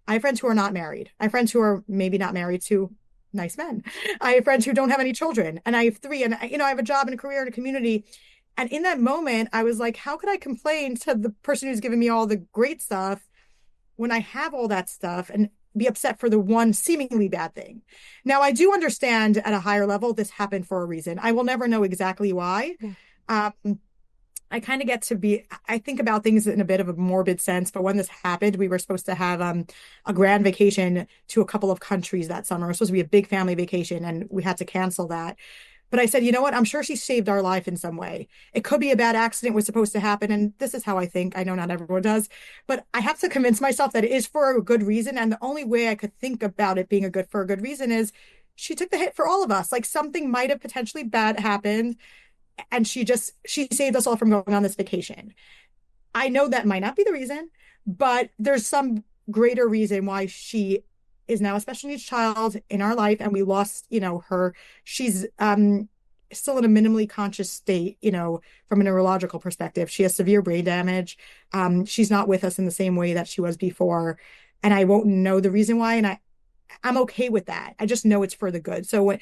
I have friends who are not married. I have friends who are maybe not married to nice men. I have friends who don't have any children, and I have 3, and I have a job and a career and a community. And in that moment, I was like, how could I complain to the person who's giving me all the great stuff when I have all that stuff, and be upset for the one seemingly bad thing? Now, I do understand at a higher level, this happened for a reason. I will never know exactly why. Yeah. I kind of I think about things in a bit of a morbid sense, but when this happened, we were supposed to have a grand vacation to a couple of countries that summer. It was supposed to be a big family vacation, and we had to cancel that. But I said, you know what? I'm sure she saved our life in some way. It could be a bad accident was supposed to happen. And this is how I think. I know not everyone does, but I have to convince myself that it is for a good reason. And the only way I could think about it being for a good reason is she took the hit for all of us. Like, something might have potentially bad happened, and she saved us all from going on this vacation. I know that might not be the reason, but there's some greater reason why she is now a special needs child in our life, and we lost, her. She's still in a minimally conscious state, from a neurological perspective. She has severe brain damage. She's not with us in the same way that she was before, and I won't know the reason why, and I'm okay with that. I just know it's for the good. So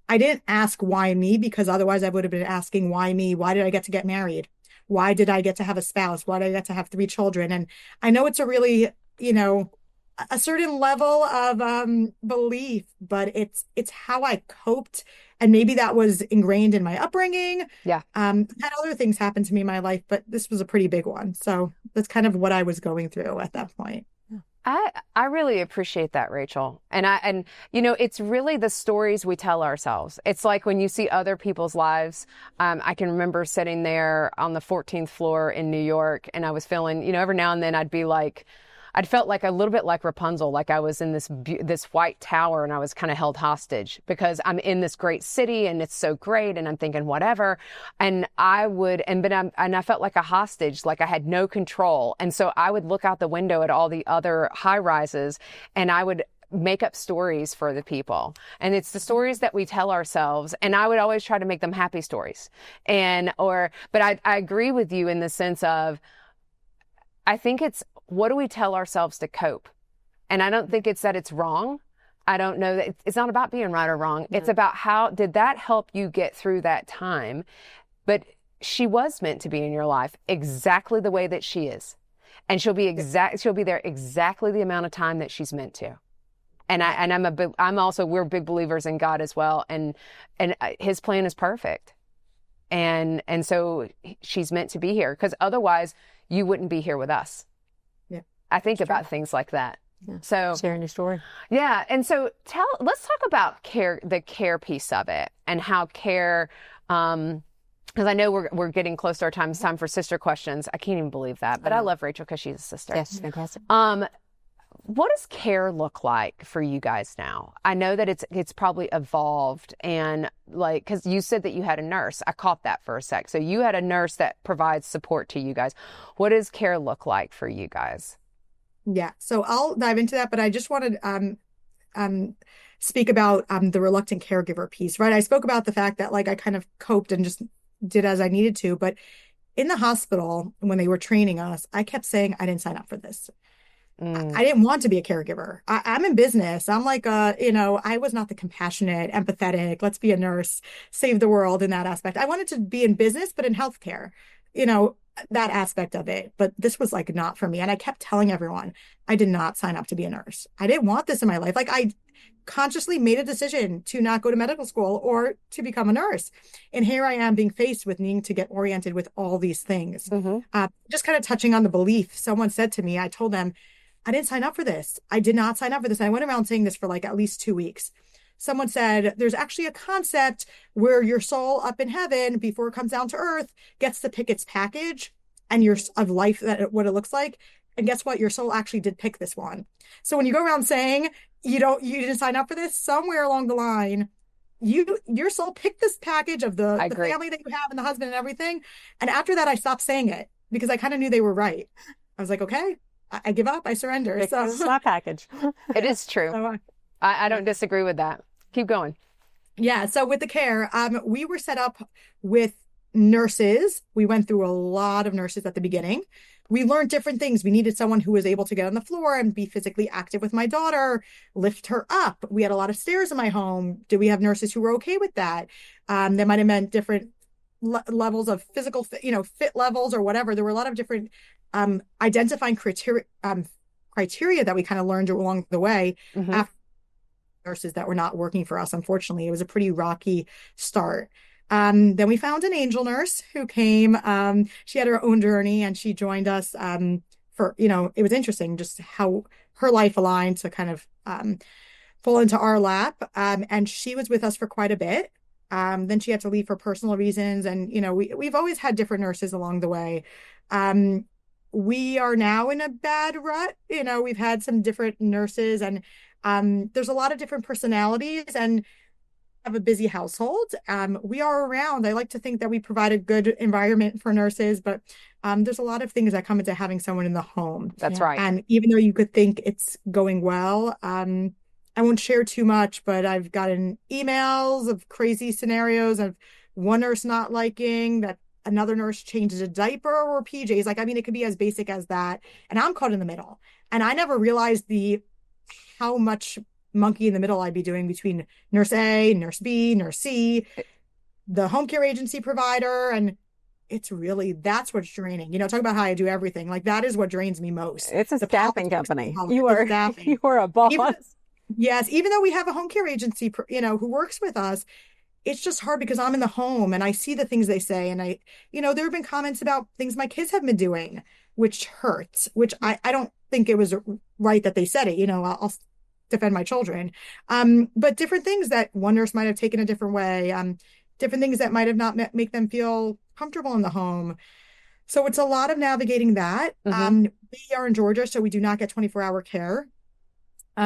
I didn't ask why me, because otherwise I would have been asking why me. Why did I get married? Why did I get to have a spouse? Why did I get to have 3 children? And I know it's a really, a certain level of belief, but it's how I coped, and maybe that was ingrained in my upbringing. Yeah. Had other things happen to me in my life, but this was a pretty big one. So that's kind of what I was going through at that point. I really appreciate that, Rachel. And it's really the stories we tell ourselves. It's like when you see other people's lives. I can remember sitting there on the 14th floor in New York, and I was feeling, every now and then I'd felt like a little bit like Rapunzel, like I was in this white tower and I was kind of held hostage because I'm in this great city and it's so great and I'm thinking whatever. And I felt like a hostage, like I had no control. And so I would look out the window at all the other high rises and I would make up stories for the people. And it's the stories that we tell ourselves. And I would always try to make them happy stories. But I agree with you in the sense of, I think it's, what do we tell ourselves to cope? And I don't think it's that it's wrong. I don't know that it's not about being right or wrong. It's about how did that help you get through that time? But she was meant to be in your life exactly the way that she is. And she'll be there exactly the amount of time that she's meant to. And we're big believers in God as well. And his plan is perfect. And so she's meant to be here because otherwise you wouldn't be here with us. I think about things like that. Yeah. So sharing your story. Yeah. And so let's talk about the care piece of it and how care, because I know we're getting close to our time. It's time for sister questions. I can't even believe that, but I love Rachel because she's a sister. Yes, she's fantastic. What does care look like for you guys now? I know that it's probably evolved and because you said that you had a nurse. I caught that for a sec. So you had a nurse that provides support to you guys. What does care look like for you guys? Yeah, so I'll dive into that, but I just wanted speak about the reluctant caregiver piece, right? I spoke about the fact that I kind of coped and just did as I needed to, but in the hospital when they were training us, I kept saying I didn't sign up for this. I didn't want to be a caregiver. I'm in business. I'm I was not the compassionate, empathetic, let's be a nurse, save the world in that aspect. I wanted to be in business, but in healthcare, that aspect of it. But this was not for me. And I kept telling everyone, I did not sign up to be a nurse. I didn't want this in my life. I consciously made a decision to not go to medical school or to become a nurse. And here I am being faced with needing to get oriented with all these things. Mm-hmm. Just kind of touching on the belief. Someone said to me, I told them, I didn't sign up for this. I did not sign up for this. And I went around saying this for at least 2 weeks. Someone said, there's actually a concept where your soul up in heaven, before it comes down to earth, gets to pick its package and of life, what it looks like. And guess what? Your soul actually did pick this one. So when you go around saying you didn't sign up for this, somewhere along the line, your soul picked this package of the family that you have and the husband and everything. And after that, I stopped saying it because I kind of knew they were right. I was like, okay, I give up. I surrender. So it's my package. It is true. So, I don't disagree with that. Keep going. Yeah. So with the care, we were set up with nurses. We went through a lot of nurses at the beginning. We learned different things. We needed someone who was able to get on the floor and be physically active with my daughter, lift her up. We had a lot of stairs in my home. Did we have nurses who were okay with that? That might have meant different levels of physical, fit levels or whatever. There were a lot of different identifying criteria that we kind of learned along the way. Mm-hmm. After nurses that were not working for us, unfortunately. It was a pretty rocky start. Then we found an angel nurse who came. She had her own journey and she joined us for, it was interesting just how her life aligned to kind of fall into our lap. And she was with us for quite a bit. Then she had to leave for personal reasons. And, we've always had different nurses along the way. We are now in a bad rut. We've had some different nurses and there's a lot of different personalities and have a busy household. We are around. I like to think that we provide a good environment for nurses, but there's a lot of things that come into having someone in the home. That's right. And even though you could think it's going well, I won't share too much, but I've gotten emails of crazy scenarios of one nurse not liking that another nurse changes a diaper or PJs. It could be as basic as that. And I'm caught in the middle. And I never realized how much monkey in the middle I'd be doing between nurse A, nurse B, nurse C, the home care agency provider. And that's what's draining. Talk about how I do everything. That is what drains me most. It's a staffing company. You are a boss. Even though we have a home care agency, who works with us, it's just hard because I'm in the home and I see the things they say. And there have been comments about things my kids have been doing, which hurts, which I don't think it was right that they said it. I'll defend my children. But different things that one nurse might have taken a different way, different things that might have not make them feel comfortable in the home. So it's a lot of navigating that. We are in Georgia, so we do not get 24-hour care,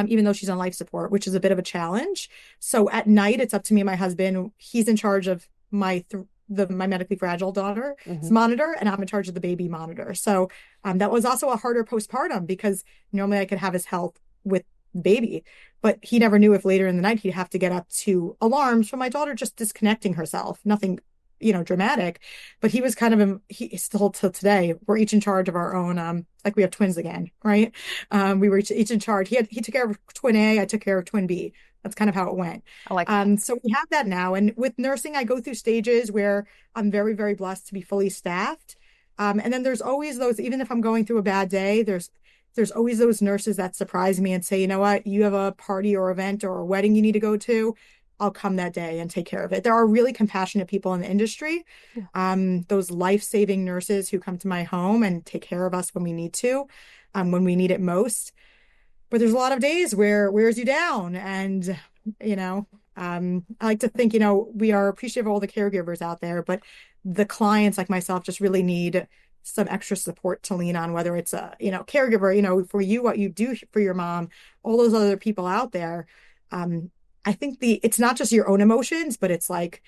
even though she's on life support, which is a bit of a challenge. So at night, it's up to me and my husband. He's in charge of my medically fragile daughter's monitor, and I'm in charge of the baby monitor. So that was also a harder postpartum, because normally I could have his help with baby, but he never knew if later in the night he'd have to get up to alarms from my daughter just disconnecting herself. Nothing, dramatic, but he was he still till today, we're each in charge of our own, like we have twins again, right? We were each in charge. He took care of twin A, I took care of twin B. That's kind of how it went. I like that. So we have that now. And with nursing, I go through stages where I'm very, very blessed to be fully staffed. And then there's always those, even if I'm going through a bad day, there's always those nurses that surprise me and say, you know what, you have a party or event or a wedding you need to go to. I'll come that day and take care of it. There are really compassionate people in the industry. Those life-saving nurses who come to my home and take care of us when we need to, when we need it most. But there's a lot of days where it wears you down. And, I like to think, we are appreciative of all the caregivers out there, but the clients like myself just really need some extra support to lean on, whether it's a, caregiver, for you, what you do for your mom, all those other people out there. I think it's not just your own emotions, but it's like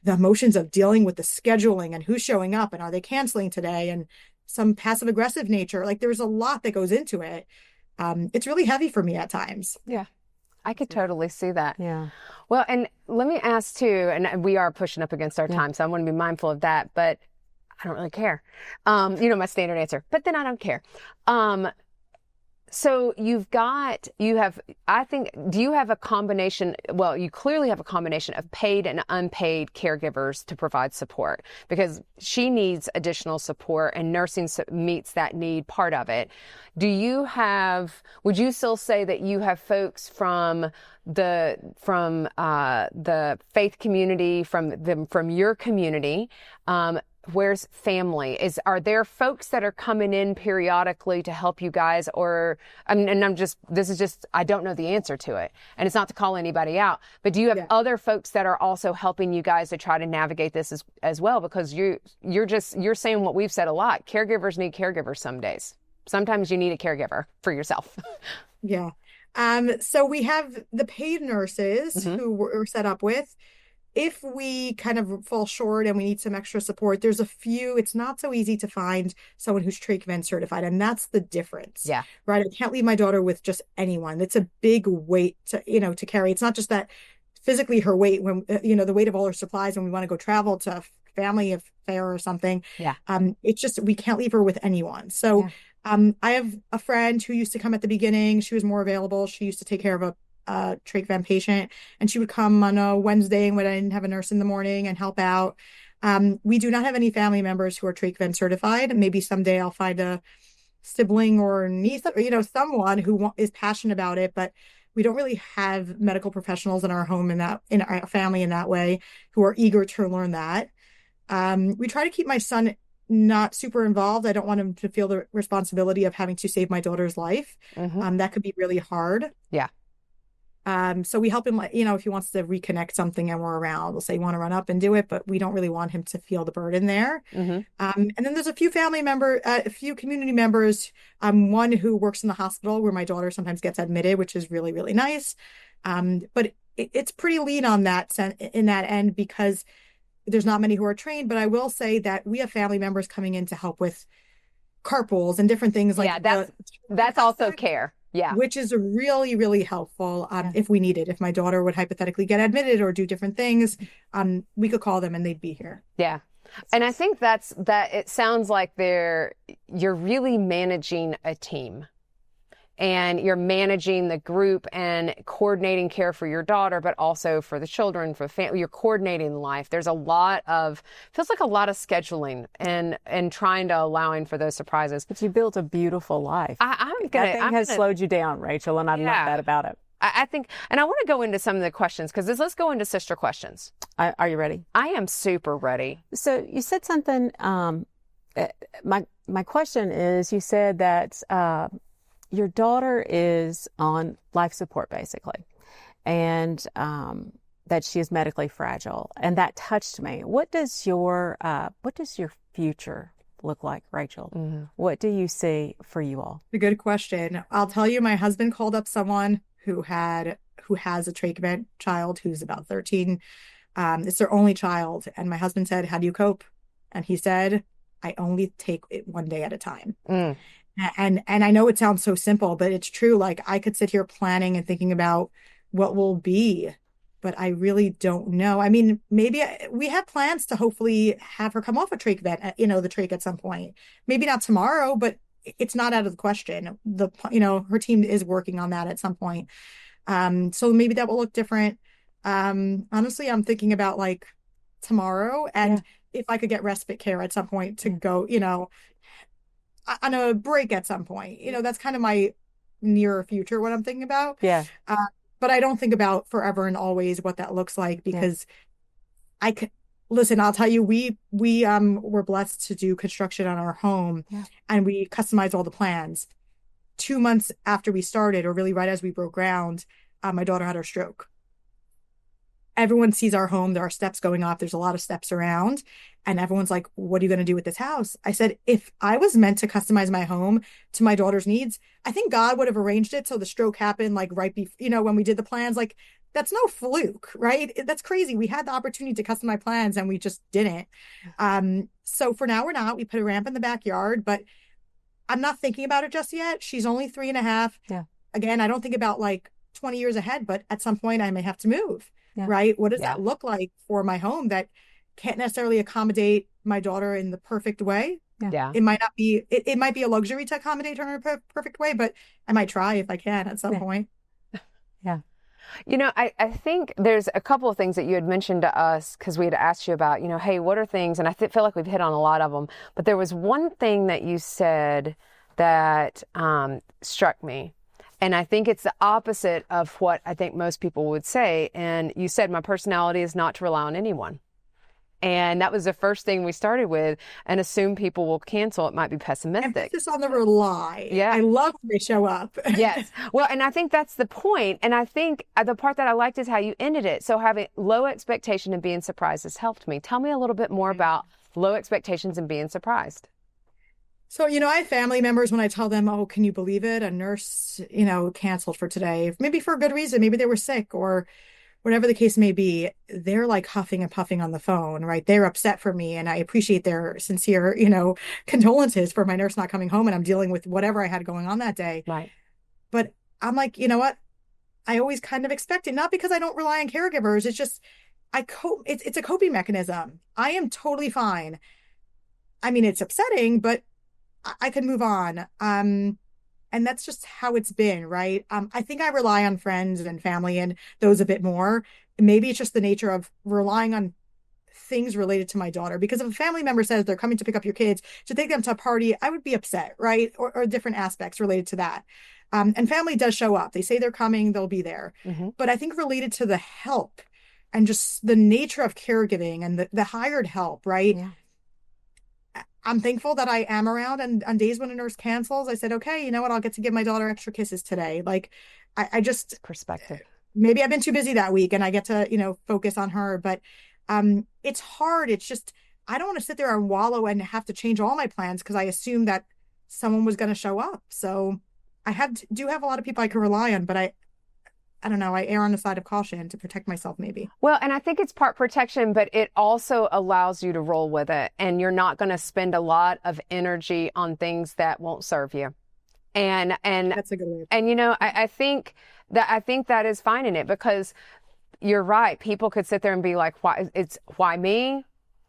the emotions of dealing with the scheduling and who's showing up and are they canceling today, and some passive aggressive nature. Like there's a lot that goes into it. It's really heavy for me at times. Yeah, I could totally see that. Yeah. Well, and let me ask too, and we are pushing up against our time, so I want to be mindful of that, but I don't really care. My standard answer, but then I don't care. So do you have a combination, well, you clearly have a combination of paid and unpaid caregivers to provide support, because she needs additional support and nursing meets that need, part of it. Would you still say that you have folks from the faith community, from your community, where's family? Are there folks that are coming in periodically to help you guys, or, I don't know the answer to it, and it's not to call anybody out, but do you have other folks that are also helping you guys to try to navigate this as well? Because you're saying what we've said a lot. Caregivers need caregivers some days. Sometimes you need a caregiver for yourself. Yeah. So we have the paid nurses who we're set up with. If we kind of fall short and we need some extra support, there's a few. It's not so easy to find someone who's trach vent certified, and that's the difference. Yeah. Right. I can't leave my daughter with just anyone. It's a big weight to carry. It's not just that physically her weight, when the weight of all her supplies when we want to go travel to a family affair or something. Yeah. It's just we can't leave her with anyone. So I have a friend who used to come at the beginning. She was more available. She used to take care of a trach vent patient, and she would come on a Wednesday when I didn't have a nurse in the morning and help out. We do not have any family members who are trach vent certified. Maybe someday I'll find a sibling or niece, or someone who is passionate about it, but we don't really have medical professionals in our home in our family in that way who are eager to learn that. We try to keep my son not super involved. I don't want him to feel the responsibility of having to save my daughter's life. That could be really hard. Yeah. So we help him, if he wants to reconnect something and we're around, we'll say you want to run up and do it, but we don't really want him to feel the burden there. And then there's a few a few community members, one who works in the hospital where my daughter sometimes gets admitted, which is really, really nice. But it's pretty lean on that in that end, because there's not many who are trained. But I will say that we have family members coming in to help with carpools and different things like that's also care. Yeah. Which is really, really helpful if we need it. If my daughter would hypothetically get admitted or do different things, we could call them and they'd be here. Yeah. And I think that it sounds like you're really managing a team, and you're managing the group and coordinating care for your daughter, but also for the children, for the family. You're coordinating life. There's feels like a lot of scheduling and trying to allowing for those surprises. But you built a beautiful life. That thing has slowed you down, Rachel, and I love that about it. I think, and I want to go into some of the questions, because let's go into sister questions. Are you ready? I am super ready. So you said something, my question is, you said that, your daughter is on life support basically, and that she is medically fragile, and that touched me. What does your future look like, Rachel? Mm-hmm. What do you see for you all? A good question. I'll tell you, my husband called up someone who has a trach vent child who's about 13. It's their only child. And my husband said, "How do you cope?" And he said, "I only take it one day at a time." Mm. And I know it sounds so simple, but it's true. Like I could sit here planning and thinking about what will be, but I really don't know. I mean, maybe we have plans to hopefully have her come off a trach vet, the trach at some point. Maybe not tomorrow, but it's not out of the question. Her team is working on that at some point. So maybe that will look different. Honestly, I'm thinking about like tomorrow, and if I could get respite care at some point to go, on a break at some point. That's kind of my near future, what I'm thinking about. Yeah. But I don't think about forever and always what that looks like, because I could listen, I'll tell you, we were blessed to do construction on our home, and we customized all the plans. 2 months after we started, or really right as we broke ground, my daughter had her stroke. Everyone sees our home. There are steps going up. There's a lot of steps around. And everyone's like, "What are you going to do with this house?" I said, if I was meant to customize my home to my daughter's needs, I think God would have arranged it so the stroke happened like right before, when we did the plans. Like, that's no fluke, right? That's crazy. We had the opportunity to customize plans and we just didn't. So for now, we're not. We put a ramp in the backyard, but I'm not thinking about it just yet. She's only 3.5. Yeah. Again, I don't think about like 20 years ahead, but at some point I may have to move. Right? What does that look like for my home that can't necessarily accommodate my daughter in the perfect way? Yeah. It might not be, it might be a luxury to accommodate her in a perfect way, but I might try if I can at some point. Yeah. I think there's a couple of things that you had mentioned to us, because we had asked you about, hey, what are things? And I feel like we've hit on a lot of them, but there was one thing that you said that struck me. And I think it's the opposite of what I think most people would say. And you said, my personality is not to rely on anyone. And that was the first thing we started with, and assume people will cancel. It might be pessimistic. Emphasis on the rely. Yeah. I love when they show up. Yes. Well, and I think that's the point. And I think the part that I liked is how you ended it. So having low expectation and being surprised has helped me. Tell me a little bit more about low expectations and being surprised. So, I have family members, when I tell them, "Oh, can you believe it? A nurse, canceled for today," maybe for a good reason. Maybe they were sick or whatever the case may be. They're like huffing and puffing on the phone, right? They're upset for me. And I appreciate their sincere, condolences for my nurse not coming home, and I'm dealing with whatever I had going on that day. Right. But I'm like, you know what? I always kind of expect it, not because I don't rely on caregivers. It's just, it's a coping mechanism. I am totally fine. I mean, it's upsetting, but I can move on. And that's just how it's been, right? I think I rely on friends and family and those a bit more. Maybe it's just the nature of relying on things related to my daughter, because if a family member says they're coming to pick up your kids to take them to a party, I would be upset, right? Or different aspects related to that. And family does show up. They say they're coming, they'll be there. Mm-hmm. But I think related to the help and just the nature of caregiving and the hired help, right? Yeah. I'm thankful that I am around, and on days when a nurse cancels, I said, okay, you know what? I'll get to give my daughter extra kisses today. Like, I just perspective. Maybe I've been too busy that week and I get to, focus on her, but it's hard. It's just, I don't want to sit there and wallow and have to change all my plans because I assumed that someone was going to show up. So I do have a lot of people I can rely on, but I don't know. I err on the side of caution to protect myself, maybe. Well, and I think it's part protection, but it also allows you to roll with it. And you're not going to spend a lot of energy on things that won't serve you. And that's a good way. And, I think that is fine in it, because you're right. People could sit there and be like, why me?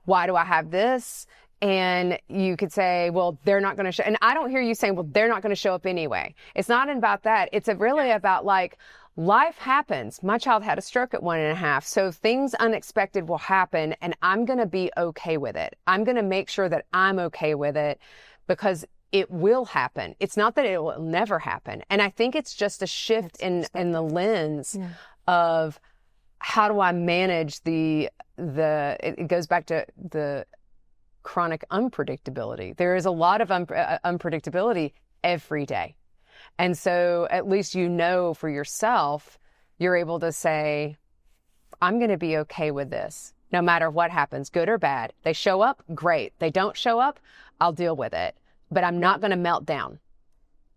Why do I have this? And you could say, well, they're not going to show. And I don't hear you saying, well, they're not going to show up anyway. It's not about that. It's really about like, life happens. My child had a stroke at 1.5. So things unexpected will happen, and I'm going to be okay with it. I'm going to make sure that I'm okay with it, because it will happen. It's not that it will never happen. And I think it's just a shift in the lens of how do I manage it goes back to the chronic unpredictability. There is a lot of unpredictability every day. And so at least you know for yourself, you're able to say, I'm going to be okay with this no matter what happens, good or bad. They show up, great. They don't show up, I'll deal with it. But I'm not going to melt down.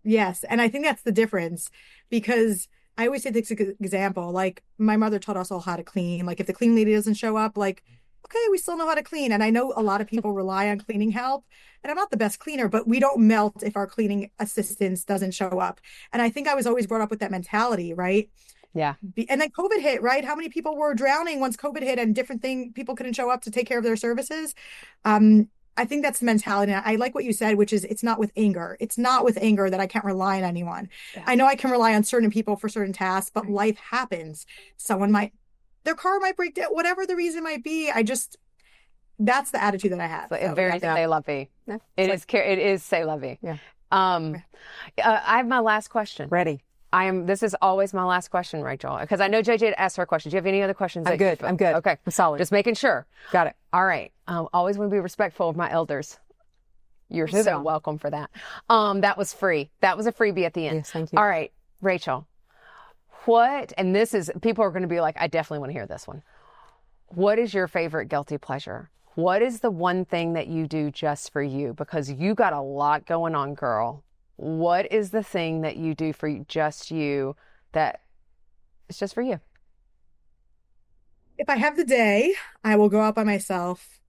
Yes. And I think that's the difference, because I always say this example, like my mother taught us all how to clean. Like if the clean lady doesn't show up, like, okay, we still know how to clean. And I know a lot of people rely on cleaning help, and I'm not the best cleaner, but we don't melt if our cleaning assistance doesn't show up. And I think I was always brought up with that mentality, right? Yeah. And then COVID hit, right? How many people were drowning once COVID hit and people couldn't show up to take care of their services? I think that's the mentality. I like what you said, which is it's not with anger. It's not with anger that I can't rely on anyone. Yeah. I know I can rely on certain people for certain tasks, but life happens. Their car might break down, whatever the reason might be. That's the attitude that I have. It's very c'est la vie. Yeah. It is c'est la vie. Yeah. I have my last question. Ready. This is always my last question, Rachel, because I know JJ asked her question. Do you have any other questions? I'm good. Okay. I'm solid. Just making sure. Got it. All right. Always want to be respectful of my elders. You're so welcome for that. That was free. That was a freebie at the end. Yes, thank you. All right, Rachel. And this is, people are going to be like, I definitely want to hear this one. What is your favorite guilty pleasure? What is the one thing that you do just for you? Because you got a lot going on, girl. What is the thing that you do for just you that is just for you? If I have the day, I will go out by myself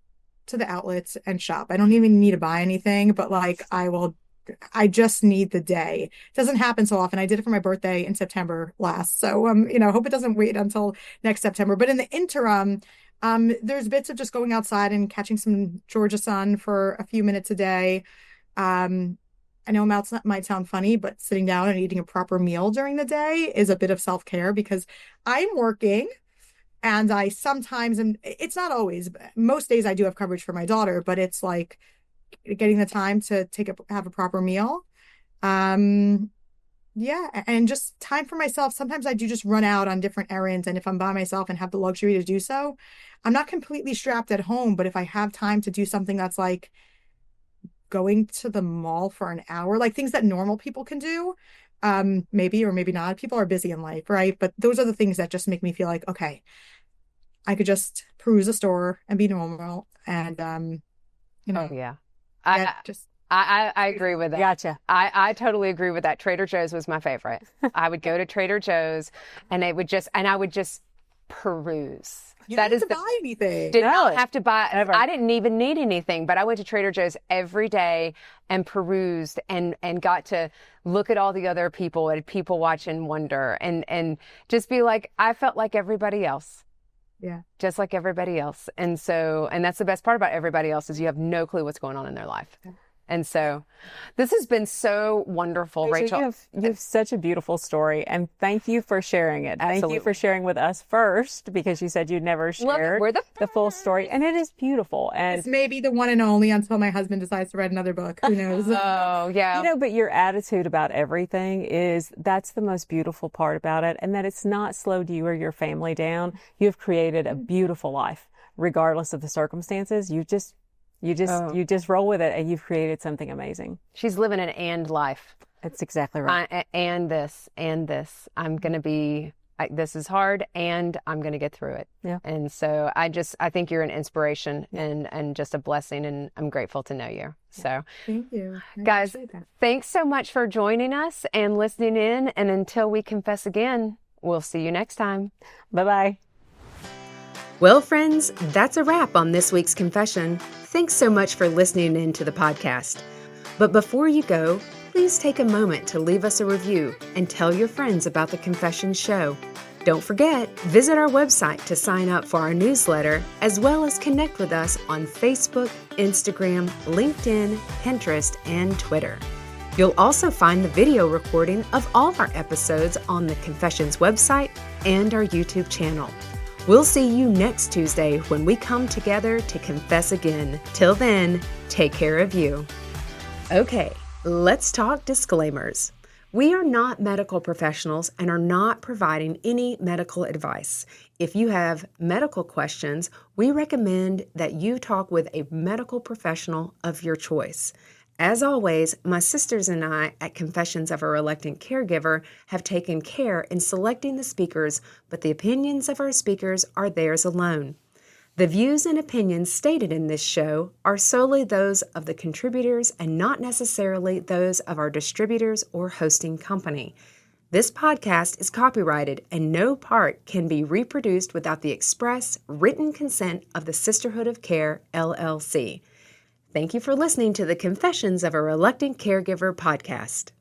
to the outlets and shop. I don't even need to buy anything, but like I just need the day. It doesn't happen so often. I did it for my birthday in September last. So, hope it doesn't wait until next September. But in the interim, there's bits of just going outside and catching some Georgia sun for a few minutes a day. I know it might sound funny, but sitting down and eating a proper meal during the day is a bit of self-care, because I'm working and I sometimes, and it's not always, most days I do have coverage for my daughter, but it's like getting the time to have a proper meal. Yeah. And just time for myself. Sometimes I do just run out on different errands. And if I'm by myself and have the luxury to do so, I'm not completely strapped at home, but if I have time to do something that's like going to the mall for an hour, like things that normal people can do, maybe or maybe not. People are busy in life, right? But those are the things that just make me feel like, okay, I could just peruse a store and be normal. And, Oh, yeah. I agree with that. Gotcha. I totally agree with that. Trader Joe's was my favorite. I would go to Trader Joe's and I would just peruse. You didn't have to buy anything. Did not have to buy. Ever. I didn't even need anything, but I went to Trader Joe's every day and perused and got to look at all the other people and people watch and wonder and just be like, I felt like everybody else. Yeah. Just like everybody else. And that's the best part about everybody else is you have no clue what's going on in their life. Yeah. And so this has been so wonderful, Rachel. You have such a beautiful story, and thank you for sharing it. Absolutely. Thank you for sharing with us first, because you said you'd never shared the full story, and it is beautiful. And it's maybe the one and only until my husband decides to write another book. Who knows? Oh, yeah. But your attitude about everything that's the most beautiful part about it, and that it's not slowed you or your family down. You've created a beautiful life, regardless of the circumstances. You just roll with it, and you've created something amazing. She's living an and life. That's exactly right. And this. I'm going to be, this is hard, and I'm going to get through it. Yeah. And so I think you're an inspiration and just a blessing, and I'm grateful to know you. So thank you. Guys, thanks so much for joining us and listening in. And until we confess again, we'll see you next time. Bye-bye. Well, friends, that's a wrap on this week's confession. Thanks so much for listening in to the podcast. But before you go, please take a moment to leave us a review and tell your friends about the Confessions Show. Don't forget, visit our website to sign up for our newsletter, as well as connect with us on Facebook, Instagram, LinkedIn, Pinterest, and Twitter. You'll also find the video recording of all our episodes on the Confessions website and our YouTube channel. We'll see you next Tuesday when we come together to confess again. Till then, take care of you. Okay, let's talk disclaimers. We are not medical professionals and are not providing any medical advice. If you have medical questions, we recommend that you talk with a medical professional of your choice. As always, my sisters and I at Confessions of a Reluctant Caregiver have taken care in selecting the speakers, but the opinions of our speakers are theirs alone. The views and opinions stated in this show are solely those of the contributors and not necessarily those of our distributors or hosting company. This podcast is copyrighted and no part can be reproduced without the express written consent of the Sisterhood of Care, LLC. Thank you for listening to the Confessions of a Reluctant Caregiver podcast.